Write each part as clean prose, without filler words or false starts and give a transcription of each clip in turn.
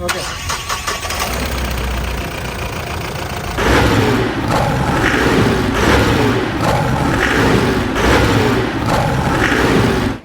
Okay.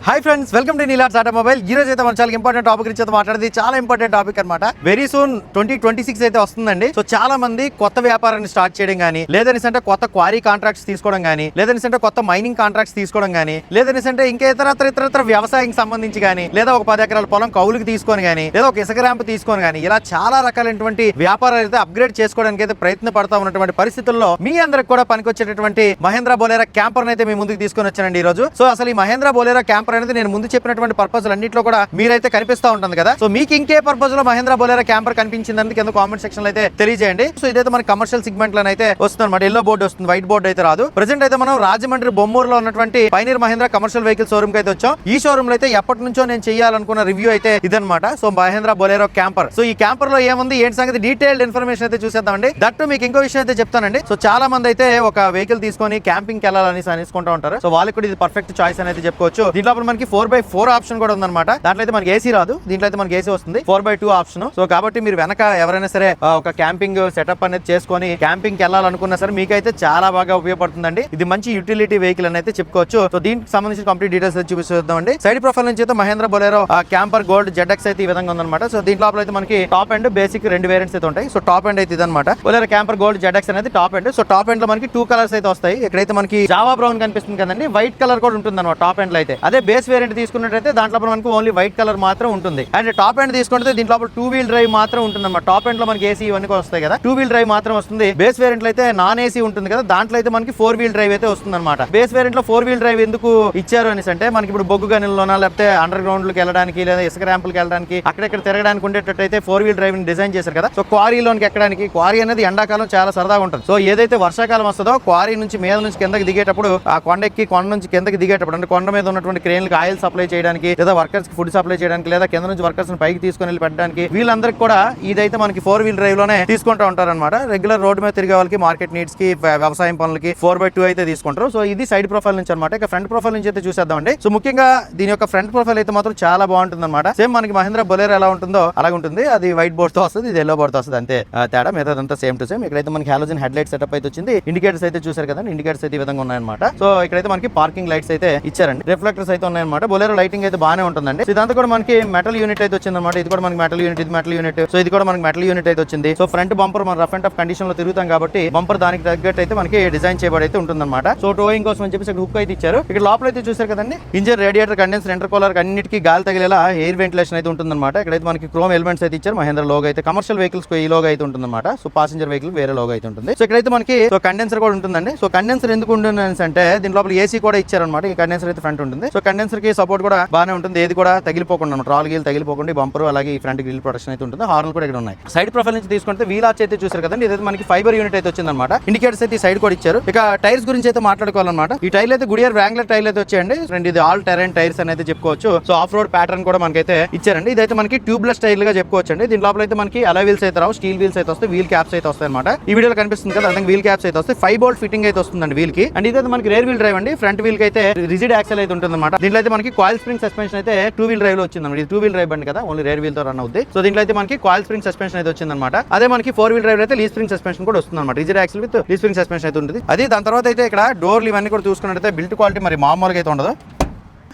Hi friends, welcome to Neel Arts automobile. ఈ రోజు అయితే మన చాలా ఇంపార్టెంట్ టాపిక్ గురించి మాట్లాడేది. చాలా ఇంపార్టెంట్ టాపిక్ అనమాట. వెరీ సూన్ 2026 అయితే వస్తుందండి. సో చాలా మంది కొత్త వ్యాపారాన్ని స్టార్ట్ చేయడం కానీ, లేదనిసంటే కొత్త క్వారీ కాంట్రాక్ట్స్ తీసుకోవడం కానీ, లేదనిసంటే కొత్త మైనింగ్ కాంట్రాక్ట్స్ తీసుకోవడం కానీ, లేదనిసంటే ఇంకా ఇతరత్ర వ్యవసాయం సంబంధించి కానీ, లేదా ఒక 10 ఎకరాల పొలం కౌలుకి తీసుకొని కానీ, లేదా ఒక ఇసుక ర్యాంప్ తీసుకొని కానీ, ఇలా చాలా రకాలైనటువంటి వ్యాపారాలు అయితే అప్గ్రేడ్ చేసుకోవడానికి అయితే ప్రయత్నం పడతా ఉన్నటువంటి పరిస్థితుల్లో మీ అందరికి కూడా పనికొచ్చేటటువంటి మహేంద్ర బొలెరో క్యాంపర్ అయితే మీ ముందుకు తీసుకొని వచ్చానండి ఈ రోజు. సో అసలు ఈ మహేంద్ర బొలెరో క్యాంపర్ అనేది నేను ముందు చెప్పినటువంటి పర్పస్ అన్నింటిలో కూడా మీరైతే కనిపిస్తూ ఉంటుంది కదా. సో మీకు ఇంకే పర్పస్ లో మహేంద్ర బొలెరో క్యాంపర్ కనిపించిందని కింద కామెంట్ సెక్షన్ లో అయితే తెలియజేయండి. సో ఇదైతే మన కమర్షియల్ సెగ్మెంట్ లో అయితే వస్తుంది అనమాట. ఎల్లో బోర్డు వస్తుంది, వైట్ బోర్డు అయితే రాదు. ప్రెసెంట్ అయితే మనం రాజమండ్రి బొమ్మూరులో ఉన్నటువంటి pioneer Mahindra commercial vehicle showroom కి అయితే వచ్చాం. ఈ షోరూమ్ లో అయితే ఎప్పటి నుంచో నేను చేయాలనుకున్న రివ్యూ అయితే ఇదనమాట. So Mahindra Bolero camper. So ఈ క్యాంపర్ లో ఏముంది ఏంటి సంగతి డీటెయిల్డ్ ఇన్ఫర్మేషన్ అయితే చూసేద్దామండి. దట్టు మీకు ఇంకో విషయం అయితే చెప్తానండి. సో చాలా మంది అయితే ఒక వెహికల్ తీసుకొని క్యాంపింగ్ కి వెళ్ళాలని అనుకుంటూ ఉంటారు. సో వాళ్ళకి కూడా ఇది పర్ఫెక్ట్ చాయిస్ అని అయితే చెప్పుకోవచ్చు. దీంట్లో మనకి 4x4 ఆప్షన్ కూడా ఉందన్నమాట. దాంట్లో అయితే మనకి ఏసీ రాదు, దీంట్లో అయితే మనకి ఏసీ వస్తుంది. 4x2 option. సో కాబట్టి మీరు వెనక ఎవరైనా సరే ఒక క్యాంపింగ్ సెటప్ అనేది చేసుకొని క్యాంపింగ్ కి వెళ్ళాలనుకున్నా సరే మీకైతే చాలా బాగా ఉపయోగపడుతుందండి. ఇది మంచి యూటిలిటీ వెహికల్ అని అయితే చెప్పుకోవచ్చు. సో దీనికి సంబంధించిన కంప్లీట్ డీటెయిల్స్ అయితే చూపిస్తుందండి. సైడ్ ప్రొఫైల్ నుంచి అయితే Mahindra Bolero camper gold ZX అయితే ఈ విధంగా ఉందన్నమాట. సో దీంట్లో అయితే మనకి టాప్ అండ్ బేసిక్ 2 వేరియంట్స్ అయితే ఉంటాయి. సో టాప్ అండ్ అయితే ఇదన్నమాట. బొలెరో క్యాంపర్ గోల్డ్ ZX అనేది top and. So top and లో మనకి 2 కలర్స్ అయితే వస్తాయి. ఇక్కడైతే మనకి జావా బ్రౌన్ కనిపిస్తుంది కదండి, వైట్ కలర్ కూడా ఉంటుంది అనమాట టాప్ అండ్ లో అయితే. అదే బేస్ వేరియంట్ తీసుకున్నట్టయితే దాంట్లో మనకి ఓన్లీ వైట్ కలర్ మాత్రం ఉంటుంది. అండ్ టాప్ ఎండ్ తీసుకుంటే దీంట్లో 2 వీల్ డ్రైవ్ మాత్రం ఉంటుంది అన్నమాట. టాప్ ఎండ్ లో మనకి ఏసీ ఇవన్నీ వస్తాయి కదా, 2 వీల్ డ్రైవ్ మాత్రం వస్తుంది. బేస్ వేరియంట్ లో అయితే నాన్ ఏసీ ఉంటుంది కదా, దాంట్లో అయితే మనకి 4 వీల్ డ్రైవ్ అయితే వస్తుంది అనమాట. బేస్ వేరియంట్ లో 4 వీల్ డ్రైవ్ ఎందుకు ఇచ్చారు అని అంటే మనకి ఇప్పుడు బొగ్గు గనుల్లోనా లేకపోతే అండర్ గ్రౌండ్ లకు వెళ్ళడానికి లేదా ఇసుక ర్యాంపులకు వెళ్ళడానికి అక్కడెక్కడ తిరగడానికి ఉండేటట్టయితే 4 వీల్ డ్రైవ్ ని డిజైన్ చేశారు కదా. సో క్వారీలోకి ఎక్కడానికి, క్వారీ అనేది ఎండాకాలం చాలా సరదాగా ఉంటుంది. సో ఏదైతే వర్షాకాలం వస్తుందో క్వారీ నుంచి మీద నుంచి కిందకి దిగేటప్పుడు, ఆ కొండ ఎక్కి కొండ నుంచి కిందకి దిగేటప్పుడు అంటే కొండ మీద ఉన్నటువంటి క్రేన్లకు ఆయిల్ సప్లై చేయడానికి, లేదా వర్కర్స్ కి ఫుడ్ సప్లై చేయడానికి, లేదా కింద నుంచి వర్కర్స్ పైకి తీసుకొని వెళ్ళి పెట్టడానికి, వీళ్ళందరికీ కూడా ఇదైతే మనకి 4 వీల్ డ్రైవ్ లోనే తీసుకుంటూ ఉంటారు అనమాట. రెగ్యులర్ రోడ్ మీద తిరిగే వాళ్ళకి, మార్కెట్ నీడ్స్ కి, వ్యవసాయం పనులకి 4x2 అయితే తీసుకుంటారు. సో ఇది సైడ్ ప్రొఫైల్ నుంచి అనమాట. ఇక ఫ్రంట్ ప్రొఫైల్ నుంచి అయితే చూసేద్దామండి. సో ముఖ్యంగా దీని యొక్క ఫ్రంట్ ప్రొఫైల్ అయితే మాత్రం చాలా బాగుంటుంది అనమాట. సేమ్ మనకి మహేంద్ర బొలెరో ఎలా ఉంటుందో అలాగే ఉంటుంది. అది వైట్ బోర్డ్ తో వస్తుంది, ఇది ఎల్లో బోర్డ్ తో వస్తుంది, అంతే తేడా. మిగతాదంతా సేమ్ టు సేమ్. ఇక్కడైతే మనకి హాలోజన్ హెడ్ లైట్ సెటప్ అయితే వచ్చింది. ఇండికేటర్స్ అయితే చూసారు కదా, ఇండికేటర్స్ అయితే ఈ విధంగా ఉన్నాయన్నమాట. సో ఇక్కడైతే మనకి పార్కింగ్ లైట్స్ అయితే ఇచ్చారండి. రిఫ్లెక్టర్స్ అయితే ఉన్నాయన్నమాట. బొలెరో లైటింగ్ అయితే బాగానే ఉంటుందండి. ఇదంతా కూడా మనకి మెటల్ యూనిట్ అయితే వచ్చింది అనమాట. ఇది కూడా మనకి మెటల్ యూనిట్, ఇది మెటల్ యూనిట్. సో ఇది కూడా మనకి మెటల్ యూనిట్ అయితే వచ్చింది. సో ఫ్రంట్ బంపర్ మన రఫ్ అండ్ టఫ్ కండిషన్ లో తిరుగుతాం కాబట్టి బంపర్ దానికి తగ్గట్టు అయితే మనకి డిజైన్ చేయబడి అయితే ఉంటుందన్నమాట. సో టోయింగ్ కోసం అని చెప్పేసి హుక్ అయితే ఇచ్చారు. ఇక్కడ లోపల అయితే చూసారు కదండి, ఇంజన్, రేడియేటర్, కండెన్సర్, ఇంటర్కూలర్ అన్నిటికీ గాలి తగిలేలా ఎయిర్ వెంటిలేషన్ అయితే ఉంటుందన్నమాట. ఇక్కడైతే మనకి క్రోమ్ ఎలిమెంట్స్ అయితే ఇచ్చారు. మహేంద్ర లోగో అయితే కమర్షియల్ వెహికల్స్ ఈ లోగో అయితే ఉంటుందన్నమాట. సో పాసెంజర్ వెహికల్ వేరే లోగో అయితే ఉంటుంది. సో ఇక్కడైతే మనకి సో కండెన్సర్ కూడా ఉంటుందండి. సో కండెన్సర్ ఎందుకు ఉంటుంది అంటే దీని లోపల ఏసీ కూడా ఇచ్చారనమాట. ఈ కండెన్సర్ అయితే ఫ్రంట్ ఉంటుంది. సో కండెన్సర్ కి సపోర్ట్ కూడా బాగానే ఉంటుంది. ఏది కూడా తగిలిపోకుండా, రాల్ గీల్ తగిలిపోకుండా బంపర్ అలాగే ఈ ఫ్రంట్ గ్రిల్ ప్రొటెక్షన్ అయితే ఉంటుంది. హార్న్ కూడా ఇక్కడ ఉన్నాయి. సైడ్ ప్రొఫైల్ నుంచి తీసుకుంటే వీల్ ఆర్చ్ అయితే చూసారు కదండి, ఇదైతే మనకి ఫైబర్ యూనిట్ అయితే వచ్చిందన్నమాట. ఇండికేటర్స్ అయితే సైడ్ కూడా ఇచ్చారు. ఇక టైర్స్ గురించి అయితే మాట్లాడుకోవాలన్నమాట. ఈ టైర్లు అయితే గుడియర్ వ్రాంగ్లర్ టైర్లు అయితే వచ్చాయండి. ఇది ఆల్ టెరైన్ టైర్స్ అనేది చెప్పుకోవచ్చు. సో ఆఫ్ రోడ్ ప్యాటర్న్ కూడా మనకైతే ఇచ్చారండి. ఇదైతే మనకి ట్యూబ్లెస్ టైర్ గా చెప్పుకోవచ్చు అండి. దీని లోపల అయితే మనకి అలా వీల్స్ అయితే రావు, స్టీల్ వీల్స్ అయితే వస్తాయి, వీల్ క్యాప్స్ అయితే వస్తాయి అనమాట. ఈ వీడియోలో కనిపిస్తుంది కదా, అదే వీల్ క్యాప్స్ అయితే వస్తాయి. 5 బోల్ట్ ఫిట్టింగ్ అయితే వస్తుందండి వీల్ కి. అండ్ ఇదైతే మనకి రేర్ వీల్ డ్రైవ్ అండి. ఫ్రంట్ వీల్ కి అయితే రిజిడ్ యాక్సెల్ అయితే ఉంటుంది అనమాట. దీంట్లో అయితే మనకి కాయిల్ స్ప్రింగ్ సస్పెన్షన్ అయితే 2 వీల్ డ్రైవ్ లో వచ్చింది. ఇది 2 వీల్ డ్రైవ్ బండి కదా, ఓన్లీ రేర్ వీల్ తో రన్ అవుతుంది. సో దీంట్లో అయితే మనకి కాయిల్ స్ప్రింగ్ సస్పెన్షన్ అయితే వచ్చిందన్నమాట. అదే మనకి 4 వీల్ డ్రైవ్ అయితే లీ స్ప్రింగ్ సస్పెన్షన్ కూడా వస్తుంది అనమాట. Rigid axle with leaf spring suspension అయితే ఉంటుంది. అది దాని తర్వాత అయితే ఇక్కడ డోర్లు ఇవన్నీ కూడా చూసుకున్నట్టయితే బిల్ట్ క్వాలిటీ మరి మామూలుగా అయితే ఉండదు.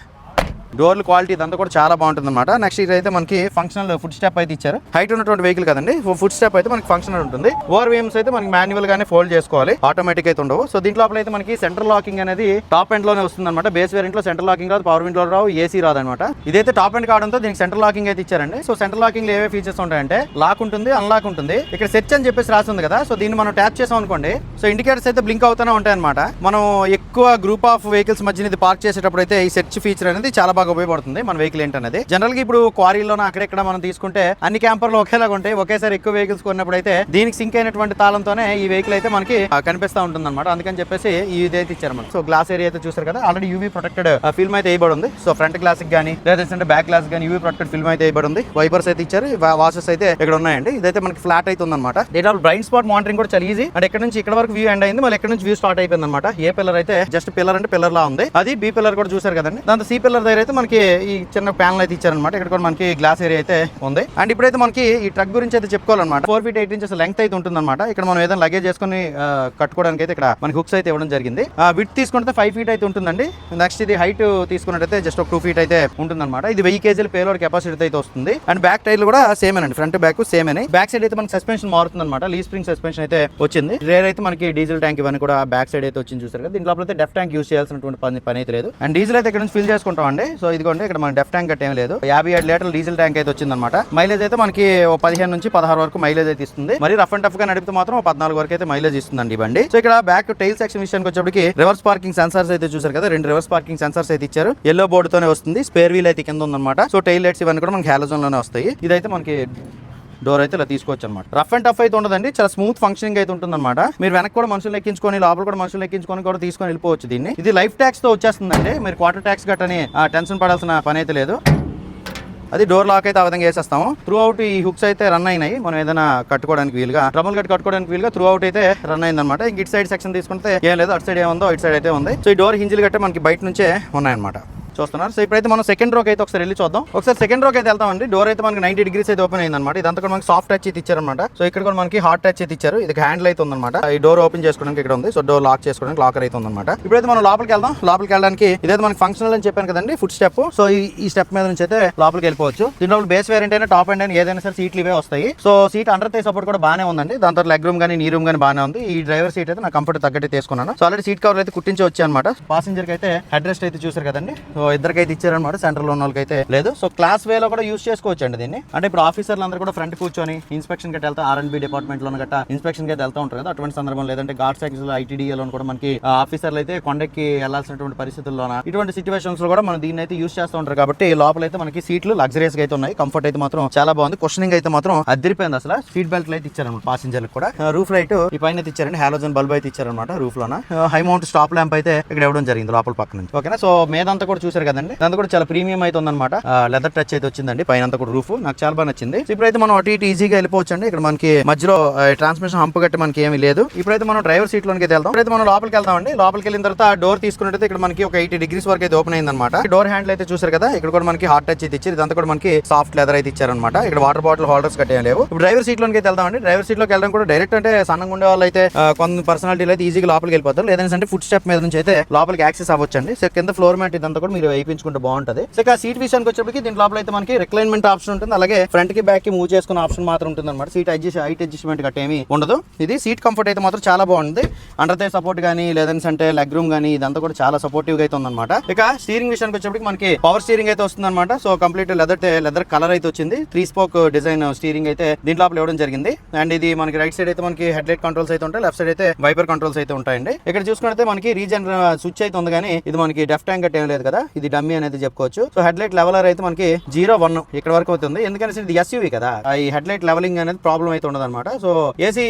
డోర్ల క్వాలిటీ ఇదంతా కూడా చాలా బాగుంటుంది అనమాట. నెక్స్ట్ ఇదైతే మనకి ఫంక్షనల్ ఫుడ్ స్టెప్ అయితే ఇచ్చారు. హైట్ ఉన్నటువంటి వెహికల్ కదండి, ఫుడ్ స్టెప్ అయితే మనకి ఫంక్షనల్ ఉంటుంది. ఓవర్ వీమ్స్ అయితే మనకి మాన్యువల్ గానే ఫోల్డ్ చేసుకోవాలి, ఆటోమేటిక్ అయితే ఉండవు. సో దీంట్లో అయితే మనకి సెంట్రల్ లాకింగ్ అనేది టాప్ ఎండ్ లోనే వస్తుంది అనమాట. బేస్ వేరియంట్ లో సెంట్రల్ లాకింగ్ రాదు, పవర్ విండో రావు, ఏసీ రాదు అనమాట. ఇదైతే టాప్ ఎండ్ కావడంతో దీనికి సెంట్రల్ లాకింగ్ అయితే ఇచ్చారండి. సో సెంట్రల్ లాకింగ్ లో ఏవే ఫీచర్స్ ఉంటాయంటే లాక్ ఉంటుంది, అన్లాక్ ఉంటుంది. ఇక్కడ సెర్చ్ అని చెప్పేసి రాస్తుంది కదా, సో దీన్ని మనం ట్యాప్ చేసాం అనుకోండి, సో ఇండికేటర్స్ అయితే బ్లింక్ అవుతూనే ఉంటాయి అనమాట. మనం ఎక్కువ గ్రూప్ ఆఫ్ వెహికల్స్ మధ్య ఇది పార్క్ చేసేటప్పుడు అయితే ఈ సెర్చ్ ఫీచర్ అనేది చాలా బాగా ఉపయోగపడుతుంది మన వెహికల్ ఏంటనేది. జనరల్ గా ఇప్పుడు క్వారీలోనే అక్కడెక్కడ మనం తీసుకుంటే అన్ని క్యాంపర్లు ఒకేలాగా ఉంటాయి. ఒకేసారి ఎక్కువ వెహికల్స్ కొన్నప్పుడు అయితే దీనికి సింక్ అయినటువంటి తాళంతోనే ఈ వెహికల్ అయితే మనకి కనిపిస్తూ ఉంటుంది అనమాట. అందుకని చెప్పేసి ఇదైతే ఇచ్చారు మనకి. సో గ్లాస్ ఏరియా అయితే చూసారు కదా, ఆల్రెడీ యూవీ ప్రొటెక్టెడ్ ఫిల్మ్ అయితే వేయబడి ఉంది. సో ఫ్రంట్ గ్లాస్ కానీ లేదంటే బ్యాక్ గ్లాస్ కానీ యూవీ ప్రొటెక్టెడ్ ఫిల్మ్ అయితే వేయబడి ఉంది. వైపర్స్ అయితే ఇచ్చారు, వాషెస్ అయితే ఇక్కడ ఉన్నాయండి. ఇదైతే మనకి ఫ్లాట్ అయితే ఉందన్నమాట. దీంట్లో బ్లైండ్ స్పాట్ మానిటరింగ్ కూడా చాలా ఈజీ. అంటే ఇక్కడ నుంచి ఇక్కడ వరకు వ్యూ ఎండ్ అయింది, మళ్ళీ ఇక్కడ నుంచి వ్యూ స్టార్ట్ అయిపోయింది అనమాట. ఏ పిల్లర్ అయితే జస్ట్ పిల్లర్ అంటే పిల్లర్ లా ఉంది, అది బి పిల్లర్ కూడా చూసారు కదండి. దాంతో సి పిల్లర్ దగ్గర అయితే అయితే మనకి ఈ చిన్న ప్యానల్ అయితే ఇచ్చారనమాట. ఇక్కడ కూడా మనకి గ్లాస్ ఏరియా అయితే ఉంది. అండ్ ఇప్పుడైతే మనకి ఈ ట్రక్ గురించి అయితే చెప్పుకోవాలన్నమాట. 4 feet 8 inches లెంగ్త్ అయితే ఉంటుందన్నమాట. ఇక్కడ మనం ఏదైనా లగేజ్ చేసుకుని కట్టుకోవడానికి అయితే ఇక్కడ మనకి హుక్స్ అయితే ఇవ్వడం జరిగింది. విడ్త్ తీసుకుంటే 5 feet అయితే ఉంటుందండి. నెక్స్ట్ ఇది హైట్ తీసుకున్నట్టయితే జస్ట్ ఒక 2 feet అయితే ఉంటుందన్నమాట. ఇది 1000 kg పేలోడ్ కెపాసిటీ అయితే వస్తుంది. అండ్ బ్యాక్ టైర్లు కూడా సేమ్ అండి, ఫ్రంట్ బ్యాక్ సేమ్ అని. బ్యాక్ సైడ్ అయితే మనకి సస్పెన్షన్ మారుతుంది అనమాట. లీ స్ప్రింగ్ సస్పెన్షన్ అయితే వచ్చింది. రేర్ అయితే మనకి డీజిల్ ట్యాంక్ ఇవన్నీ కూడా బ్యాక్ సైడ్ అయితే వచ్చింది చూసారు కదా. దీంట్లో అయితే డెఫ్ ట్యాంక్ యూస్ చేయాల్సినటువంటి పని అయితే లేదు. అండ్ డీజిల్ అయితే ఇక్కడ నుంచి ఫిల్ చేసుకుంటాం అండి. సో ఇదిగోండి ఇక్కడ మన డెఫ్ ట్యాంక్ గట్ట ఏం లేదు. 57 లీటర్ల డీజిల్ ట్యాంక్ అయితే వచ్చిందన్నమాట. మైలేజ్ అయితే మనకి 15 నుంచి 16 వరకు మైలేజ్ అయితే ఇస్తుంది. మరి రఫ్ అండ్ టఫ్ గా నడిపితే మాత్రం 14 వరకు అయితే మైలేజ్ ఇస్తుందండి ఈ బండి. సో ఇక్కడ బ్యాక్ టైల్ సెక్షన్ విషయానికి వచ్చేప్పటికి రివర్స్ పార్కింగ్ సెన్సార్స్ అయితే చూసారు కదా. 2 రివర్స్ పార్కింగ్ సెన్సార్స్ అయితే ఇచ్చారు. ఎల్లో బోర్డు తోనే వస్తుంది. స్పేర్ వీల్ అయితే కింద ఉందన్నమాట. సో టైల్ లైట్స్ ఇవన్నీ కూడా మనకి హాలోజన్ లోనే వస్తాయి. ఇదైతే మనకి డోర్ అయితే ఇలా తీసుకోవచ్చు అనమాట. రఫ్ అండ్ టఫ్ అయితే ఉండదండి, చాలా స్మూత్ ఫంక్షనింగ్ అయితే ఉంటుంది అనమాట. మీరు వెనక్కి కూడా మనుషులు ఎక్కించుకొని లోపల కూడా మనుషులు ఎక్కించుకొని కూడా తీసుకొని వెళ్ళిపోవచ్చు దీన్ని. ఇది లైఫ్ ట్యాక్స్ తో వచ్చేస్తుందండి. మీరు క్వార్టర్ ట్యాక్స్ గట్టని టెన్షన్ పడాల్సిన పని అయితే లేదు. అది డోర్ లాక్ అయితే ఆ విధంగా వేసేస్తాము. త్రూ అవుట్ ఈ హుక్స్ అయితే రన్ అయినాయి. మనం ఏదైనా కట్టుకోవడానికి వీలుగా, డ్రమ్ములు గట్టి కట్టుకోవడానికి వీలుగా త్రూ అవుట్ అయితే రన్ అయిందన్నమాట. ఇంక ఇటు సైడ్ సెక్షన్ తీసుకుంటే ఏం లేదు, అటు సైడ్ ఏముందో ఇటు సైడ్ అయితే ఉంది. సో ఈ డోర్ హింజిల్ గట్టే మనకి బయట నుంచే ఉన్నాయన్నమాట. చూస్తున్నారు. సో ఇప్పుడైతే మనం సెకండ్ రోకి అయితే ఒకసారి వెళ్ళి చూద్దాం. ఒకసారి సెకండ్ రోకి అయితే వెళ్తామండి. డోర్ అయితే మనకి 90 degrees అయితే ఓపెన్ అయిందన్నమాట. ఇదంతా కూడా మనకి సాఫ్ట్ టచ్ అయితే ఇచ్చారన్నమాట. సో ఇక్కడ కూడా మనకి హార్డ్ టచ్ అయితే ఇచ్చారు. ఇది హ్యాండిల్ అయితే ఉందన్నమాట. ఈ డోర్ ఓపెన్ చేసుకోవడానికి ఇక్కడ ఉంది. సో డోర్ లాక్ చేసుకోవడానికి లాకర్ అయితే ఉందన్నమాట. ఇప్పుడైతే మనం లోపలికి వెళ్దాం. లోపలికి వెళ్ళడానికి ఇదైతే మనకి ఫంక్షనల్ అని చెప్పాను కదండి, ఫుట్ స్టెప్. సో ఈ స్టెప్ మీద నుంచి అయితే లోపలికి వెళ్ళిపోవచ్చు. దీంట్లో బేస్ వేరియంట్ అయినా టాప్ అండ్ అయినా ఏదైనా సరే సీట్లు ఇవే వస్తాయి. So seat under thigh support కూడా బాగానే ఉందండి. దాంతో లెగ్ రూమ్ కానీ నీ రూమ్ కానీ బాగానే ఉంది. ఈ డ్రైవర్ సీట్ అయితే నా కంఫర్ట్ తగ్గట్టు తీసుకున్నాను. సో ఆల్రెడీ సీట్ కవర్ అయితే కుట్టించి వచ్చాయి అనమాట. పాసింజర్ కి అయితే హెడ్ రెస్ట్ అయితే చూసారు కదండి. సో ఇద్దరికైతే ఇచ్చారు. సెంట్రల్ ఉన్న వాళ్ళకి అయితే లేదు. సో క్లాస్ వేలో కూడా యూస్ చేసుకోవచ్చు అండి దీన్ని. అంటే ఇప్పుడు ఆఫీసర్లు అందరూ కూడా ఫ్రంట్ కూర్చొని ఇన్స్పెక్షన్ గట్ట వెళ్తా, R&B డిపార్ట్మెంట్ లో గట్ట ఇన్స్పెక్షన్ అయితే వెళ్తా ఉంటారు కదా. అటువంటి సందర్భం లేదంటే గార్డ్ సైకిల్స్ ITDA కూడా మనకి ఆఫీసర్లు అయితే కొండకి వెళ్లాల్సినటువంటి పరిస్థితుల్లోన ఇటువంటి సిచువేషన్స్ లో కూడా మనం దీన్ని అయితే యూస్ చేస్తూ ఉంటారు. కాబట్టి లోపల అయితే మనకి సీట్లు లగ్జరీస్ గా అయితే ఉన్నాయి. కంఫర్ట్ అయితే మాత్రం చాలా బాగుంది. క్వశ్చనింగ్ అయితే మాత్రం అదిరిపోయింది అసలు. సీట్ బెల్ట్ అయితే ఇచ్చారన్నమాట పాసింజర్ కూడా. రూఫ్ లైట్ ఈ పైన అయితే ఇచ్చారండి. హాలోజన్ బల్బ్ అయితే ఇచ్చారన్నమాట రూఫ్ లోన. హై మౌంట్ స్టాప్ ల్యాంప్ అయితే ఇక్కడ ఇవ్వడం జరిగింది లోపల పక్క నుంచి. ఓకేనా. సో మీదంతా కూడా చూసారు కదండి. దాంతో కూడా చాలా ప్రీమియం అయితే ఉందన్నమాట. లెదర్ టచ్ అయితే వచ్చిందండి పైన అంతా కూడా రూఫ్. నాకు చాలా బాగా నచ్చింది. ఇప్పుడైతే మనం అటు ఇటు ఈజీగా వెళ్ళిపోవచ్చు అండి. ఇక్కడ మనకి మధ్యలో ట్రాన్స్మిషన్ హంప్ గట్టి మనకి ఏమీ లేదు. ఇప్పుడైతే మనం డ్రైవర్ సీట్ లోకి వెళ్దాం. ఇప్పుడైతే మనం లోపలికి వెళ్తామండి. లోపలికి వెళ్ళిన తర్వాత డోర్ తీసుకున్నట్టయితే ఇక్కడ మనకి ఒక 80 degrees వరకు అయితే ఓపెన్ అయిందన్నమాట. డోర్ హ్యాండిల్ అయితే చూసారు కదా. ఇక్కడ కూడా మనకి హార్డ్ టచ్ అయితే ఇచ్చారు. ఇదంతా కూడా మనకి సాఫ్ట్ లెదర్ అయితే ఇచ్చారన్నమాట. ఇక్కడ వాటర్ బాటిల్ హోల్డర్స్ కట్టేయం లేవు. ఇప్పుడు డ్రైవర్ సీట్ లోకి వెళ్దామండి. డ్రైవర్ సీట్ లోకి వెళ్ళడం కూడా డైరెక్ట్ అంటే సన్నంగా ఉండే వాళ్ళు అయితే కొంత పర్సనాలిటీలు అయితే ఈజీగా లోపలికి వెళ్ళిపోతారు. లేదంటే ఫుట్ స్టెప్ మీద నుంచి అయితే లోపలికి యాక్సెస్ అవ్వచ్చండి. సో కింద ఫ్లోర్ మ్యాట్ ఇదంతా కూడా మీరు వేయించుకుంటే బాగుంటుంది. సో ఇక సీట్ విషయానికి వచ్చేప్పటికి దీని లోపల అయితే మనకి రిక్లైన్మెంట్ ఆప్షన్ ఉంటుంది. అలాగే ఫ్రంట్ కి బ్యాక్ కి మూవ్ చేసుకునే ఆప్షన్ మాత్రం ఉంటుంది అనమాట. సీట్ హైట్ అడ్జస్ట్మెంట్ గట్ట ఏమి ఉండదు. ఇది సీట్ కంఫర్ట్ అయితే మాత్రం చాలా బాగుంది. అండర్ థై సపోర్ట్ కానీ లేదంటే లెగ్ రూమ్ కానీ ఇదంతా కూడా చాలా సపోర్టివ్ గా అయితే ఉందన్నమాట. ఇక స్టీరింగ్ విషయానికి వచ్చేప్పటికి మనకి పవర్ స్టీరింగ్ అయితే వస్తుంది అనమాట. సో కంప్లీట్ లెదర్ కలర్ అయితే వచ్చింది. 3 spoke డిజైన్ స్టీరింగ్ అయితే దీని లోపల ఇవ్వడం జరిగింది. అండ్ ఇది మనకి రైట్ సైడ్ అయితే మనకి హెడ్ లైట్ కంట్రోల్స్ అయితే ఉంటాయి. లెఫ్ట్ సైడ్ అయితే వైపర్ కంట్రోల్స్ అయితే ఉంటాయండి. ఇక్కడ చూసుకుంటే మనకి రీజన్ స్విచ్ అయితే ఉంది కానీ ఇది మనకి డెఫ్ ట్యాంక్ గట్ట ఏం లేదు కదా. ఇది డమ్మీ అనేది చెప్పుకోవచ్చు. సో హెడ్ లైట్ లెవెలర్ అయితే మనకి 0-1 ఇక్కడ వరకు అవుతుంది. ఎందుకంటే ఇది SUV కదా. ఈ హెడ్ లైట్ లెవెలింగ్ అనేది ప్రాబ్లం అయితే ఉండదు అనమాట. సో ఏసీ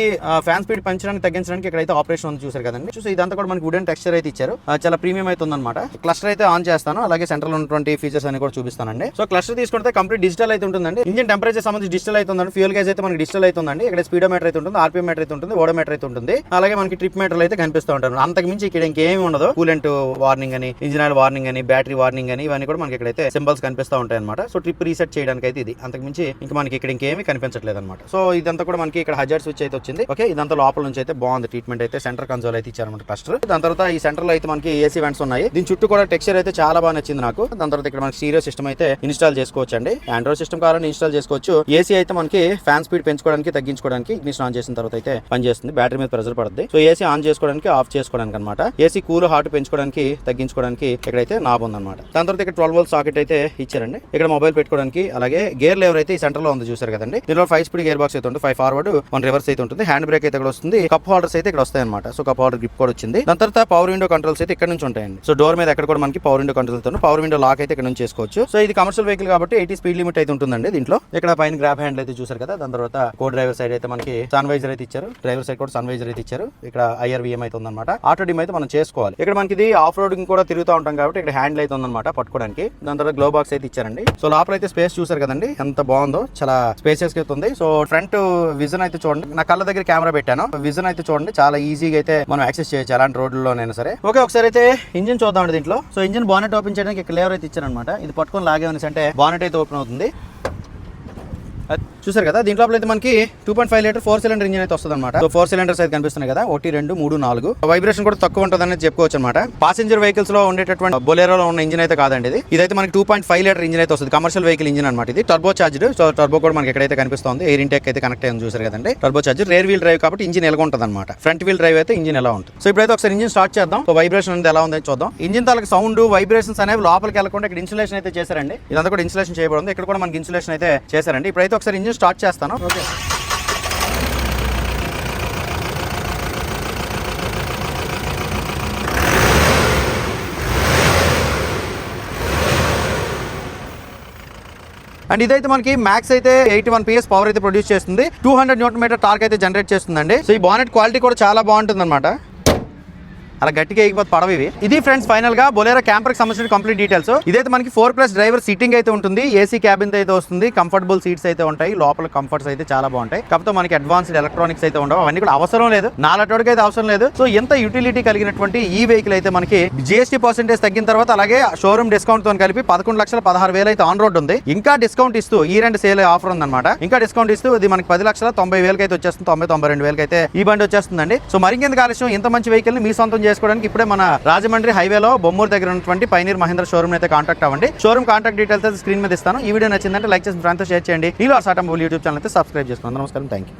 ఫ్యాన్ స్పీడ్ పెంచడానికి తగ్గించడానికి ఇక్కడైతే ఆపరేషన్ ఉంది చూసారు కదండి. సో ఇదంతా కూడా మనకి వుడెన్ టెక్స్చర్ అయితే ఇచ్చారు. చాలా ప్రీమియం అయితే ఉందన్నమాట. క్లస్టర్ అయితే ఆన్ చేస్తాను. అలాగే సెంట్రల్ ఉన్నటువంటి ఫీచర్స్ అని కూడా చూపిస్తానండి. సో క్లస్టర్ తీసుకుంటే కంప్లీట్ డిజిటల్ అయితే ఉంటుందండి. ఇంజిన్ టెంపరేచర్ సంబంధించి డిజిటల్ అయితే ఉందండి. ఫ్యూల్ గేజ్ అయితే మనకి డిజిటల్ అయితే ఉందండి. ఇక్కడ స్పీడోమీటర్ అయితే ఉంటుంది, RPM మీటర్ అయితే ఉంటుంది, ఓడోమీటర్ అయితే ఉంటుంది. అలాగే మనకి ట్రిప్ మీటర్లు అయితే కనిపిస్తూ ఉంటారు. అంతకు మించి ఇక్కడ ఇంకేమి ఉండదు. కూలెంట్ వార్నింగ్ అని, ఇంజిన్ ఆయిల్ వార్నింగ్ అని, బ్యాటరీ వార్నింగ్ అని ఇవన్నీ కూడా మనకి ఇక్కడైతే సింబల్స్ కనిపిస్తూ ఉంటాయి అనమాట. సో ట్రిప్ రీసెట్ చేయడానికి అయితే ఇది. అంతకు మించి ఇంకా మనకి ఇక్కడ ఇంకేమీ కనిపించట్లేదు అనమాట. సో ఇదంతా కూడా మనకి ఇక్కడ హజార్డ్ స్విచ్ అయితే వచ్చింది. ఓకే, ఇదంతా లోపల నుంచి అయితే బాగుంది. ట్రీట్మెంట్ అయితే సెంటర్ కన్సోల్ అయితే ఇచ్చారన్నమాట క్లస్టర్. దాని తర్వాత ఈ సెంటర్ లో అయితే మనకి AC వెంట్స్ ఉన్నాయి. దీని చుట్టూ కూడా టెక్స్చర్ అయితే చాలా బాగా నచ్చింది నాకు. దాని తర్వాత ఇక్కడ మనకి స్టీరియో సిస్టమ్ అయితే ఇన్స్టాల్ చేసుకోవచ్చు అండి. ఆండ్రాయిడ్ సిస్టమ్ కావాలని ఇన్స్టాల్ చేసుకోవచ్చు. AC అయితే మనకి ఫ్యాన్ స్పీడ్ పెంచుకోవడానికి తగ్గించుకోవడానికి ఇగ్నిషన్ ఆన్ చేసిన తర్వాత అయితే పనిచేస్తుంది. బ్యాటరీ మీద ప్రెజర్ పడుతుంది. సో AC ఆన్ చేసుకోవడానికి ఆఫ్ చేసుకోవడానికి అనమాట. AC కూల్ హాట్ పెంచుకోవడానికి తగ్గించుకోవడానికి ఇక్కడైతే నాబ్ ఉందన్నమాట. దాని తర్వాత ఇక్కడ 12 volt సాకెట్ అయితే ఇచ్చారండి. ఇక్కడ మొబైల్ పెట్టుకోవడానికి. అలాగే గేర్ లెవర్ అయితే ఈ సెంటర్ లో ఉంది చూసారు కదండి. దీనిలో 5 speed గేర్ బాక్స్ అయితే ఉంటుంది. 5 forward 1 reverse అయితే ఉంటుంది. హ్యాండ్ బ్రేక్ అయితే ఇక్కడ వస్తుంది. కప్ హోల్డర్స్ అయితే ఇక్కడ వస్తాయి అనమాట. సో కప్ హోల్డర్ గ్రిప్ కూడా వచ్చింది. దాని తర్వాత పవర్ విండో కంట్రోల్స్ అయితే ఇక్కడ నుంచి ఉంటాయండి. సో డోర్ మీద ఎక్కడ కూడా మనకి పవర్ విండో కంట్రోల్స్ తో పవర్ విండో లాక్ అయితే ఇక్కడ నుంచి చేసుకోవచ్చు. సో ఇది కమర్షియల్ వెహికల్ కాబట్టి 80 speed లిమిట్ అయితే ఉంటుందండి దీంట్లో. ఇక్కడ పైన గ్రాబ్ హ్యాండ్ అయితే చూసారు కదా. దాని తర్వాత కో డ్రైవర్ సైడ్ అయితే మనకి సన్ వైజర్ అయితే ఇచ్చారు. డ్రైవర్ సైడ్ కూడా సన్ వైజర్ అయితే ఇచ్చారు. ఇక్కడ IRVM అయితే ఉందన్నమాట. ఆటో డిమ్ అయితే మనం చేసుకోవాలి. ఇక్కడ మనకి ఇది ఆఫ్ రోడింగ్ కూడా తిరుగుతూ ఉంటాం కాబట్టి ఇక్కడ హ్యాండిల్ అయితే అయితే ఉందన్నమాట పట్టుకోవడానికి. దాని తర్వాత గ్లో బాక్స్ అయితే ఇచ్చారండి. సో లోపల అయితే స్పేస్ చూసారు కదండి ఎంత బాగుందో, చాలా స్పేసెస్ అయితే ఉంది. సో ఫ్రంట్ విజన్ అయితే చూడండి, నా కళ్ళ దగ్గర కెమెరా పెట్టాను, విజన్ అయితే చూడండి చాలా ఈజీగా అయితే మనం యాక్సెస్ చేయొచ్చు అలాంటి రోడ్లలోనైనా సరే. ఓకే, ఒకసారి అయితే ఇంజిన్ చూద్దామండి దీంట్లో. సో ఇంజిన్ బానెట్ ఓపెన్ చేయడానికి ఇక్కడ లేవర్ అయితే ఇచ్చారనమాట. ఇది పట్టుకొని లాగేమని అంటే బానెట్ అయితే ఓపెన్ అవుతుంది. చూసారు కదా, దీంట్లో అయితే మనకి 2.5 లీటర్ 4 సిలిండర్ ఇంజిన్ అయితే వస్తుంది అనమాట. సో 4 సిలిండర్స్ అయితే కనిపిస్తున్నాయి కదా, 1 2 3 4. వైబ్రేషన్ కూడా తక్కువ ఉంటుంది అనేది చెప్పుకోవచ్చు అనమాట. పాసెంజర్ వెహికల్స్ లో ఉండేటటువంటి బొలెరోలో ఉన్న ఇంజిన్ అయితే కాదండి ఇది. ఇదైతే మనకి 2.5 లీటర్ ఇంజిన్ అయితే వస్తుంది, కమర్షియల్ వెహికల్ ఇంజిన్ అనమాట. ఇది టర్బో చార్జ్డ్. సో టర్బో కూడా మనకి ఎక్కడైతే కనిపిస్తుంది, ఎయిర్ ఇంటెక్ అయితే కనెక్ట్ అయ్యింది చూసారు కదండి. Turbo charge rear wheel drive కాబట్టి ఇంజిన్ ఎలా ఉంటుంది అనమాట. ఫ్రంట్ వీల్ డ్రైవ్ అయితే ఇంజిన్ ఎలా ఉంటుంది. సో ఇప్పుడైతే ఒకసారి ఇంజిన్ స్టార్ట్ చేద్దాం. సో వైబ్రేషన్ అనేది ఎలా ఉందో చూద్దాం. ఇంజిన్ తాలూకు సౌండ్ వైబ్రేషన్స్ అనేవి లోపలికి వెళ్ళకుండా ఇక్కడ ఇన్సులేషన్ అయితే చేశారండి. ఇదంతా కూడా ఇన్సులేషన్ చేయబడింది. ఇక్కడ కూడా మనకి ఇన్సులేషన్ అయితే చేశారండి. ఇప్పుడైతే ఒకసారి ఇంజిన్ స్టార్ట్ చేస్తాను. ఓకే, అండ్ ఇదైతే మనకి మ్యాక్స్ అయితే 81 PS పవర్ అయితే ప్రొడ్యూస్ చేస్తుంది. 200 Nm టార్క్ అయితే జనరేట్ చేస్తుందండి. సో ఈ బానెట్ క్వాలిటీ కూడా చాలా బాగుంటుంది అనమాట. అలా గట్టిగా ఎగిపోతే పడవ ఇవి. ఇది ఫ్రెండ్స్ ఫైనల్ గా బొలెరో క్యాంపర్ కి సంబంధించిన కంప్లీట్ డీటెయిల్స్. ఇదైతే మనకి 4+ డ్రైవర్ సీటింగ్ అయితే ఉంటుంది, ఏసీ క్యాబిన్ అయితే వస్తుంది, కంఫర్టబుల్ సీట్స్ అయితే ఉంటాయి, లోపల కంఫర్ట్స్ అయితే చాలా బాగుంటాయి. కాకపోతే మనకి అడ్వాన్స్డ్ ఎలక్ట్రానిక్స్ అయితే ఉండవు, అవన్నీ కూడా అవసరం లేదు, నాలటోడికి అయితే అవసరం లేదు. సో ఎంత యూటిలిటీ కలిగినటువంటి ఈ వెహికల్ అయితే మనకి GST పర్సెంటేజ్ తగ్గిన తర్వాత అలాగే షోరూమ్ డిస్కౌంట్ తో కలిపి 11,16,000 అయితే ఆన్ రోడ్ ఉంది. ఇంకా డిస్కౌంట్ ఇస్తూ ఈ రెండు సేల్ ఆఫర్ ఉందన్నమాట. ఇంకా డిస్కౌంట్ ఇస్తూ ఇది మనకి 10,90,000 అయితే వచ్చేస్తుంది, 92,000 అయితే ఈ బండి వచ్చేస్తుందండి. సో మరింకెందుకు ఆలస్యం, ఇంత మంచి వెహికల్ ని మీ సొంతం చేసుకోవడానికి ఇప్పుడే మన రాజమండ్రి హైవేలో బొమ్మూరు దగ్గర ఉన్నటువంటి పైనీర్ మహీంద్రా షోరూమ్ అయితే కాంటాక్ట్ అవ్వండి. షోరూమ్ కాంటాక్ట్ డీటెయిల్స్ అయితే స్క్రీన్ మీద ఇస్తాను. ఈ వీడియో నచ్చిందంటే లైక్ చేసి ఫ్రెండ్స్ షేర్ చేయండి. ఈ లాస్ ఆటోమొబైల్ యూట్యూబ్ ఛానల్ అయితే సబ్స్క్రైబ్ చేసుకోండి. నమస్కారం, థ్యాంక్ యూ.